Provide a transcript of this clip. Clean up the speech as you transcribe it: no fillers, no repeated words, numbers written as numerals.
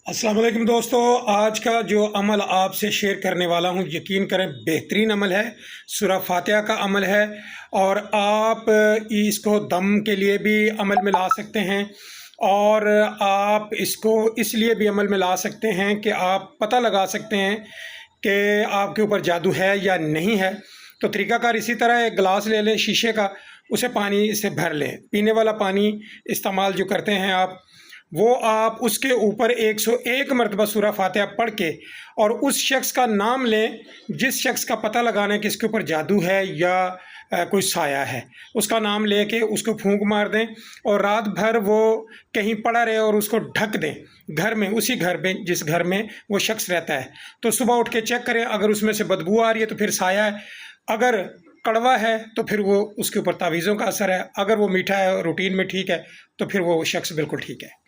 अस्सलाम वालेकुम दोस्तों, आज का जो अमल आपसे शेयर करने वाला हूँ यकीन करें बेहतरीन अमल है। सूरह फातिहा का अमल है और आप इसको दम के लिए भी अमल में ला सकते हैं और आप इसको इसलिए भी अमल में ला सकते हैं कि आप पता लगा सकते हैं कि आपके ऊपर जादू है या नहीं है। तो तरीक़ाकार इसी तरह एक गिलास ले लें शीशे का, उसे पानी से भर लें। पीने वाला पानी इस्तेमाल जो करते हैं आप, वो आप उसके ऊपर 101 मरतबा सूरह फातिहा पढ़ के और उस शख्स का नाम लें जिस शख्स का पता लगाना है कि इसके ऊपर जादू है या कोई साया है। उसका नाम लेके उसको फूंक मार दें और रात भर वो कहीं पड़ा रहे और उसको ढक दें घर में, उसी घर में जिस घर में वो शख्स रहता है। तो सुबह उठ के चेक करें, अगर उसमें से बदबू आ रही है तो फिर साया है, अगर कड़वा है तो फिर वो उसके ऊपर तावीज़ों का असर है, अगर वो मीठा है रूटीन में ठीक है तो फिर वो शख्स बिल्कुल ठीक है।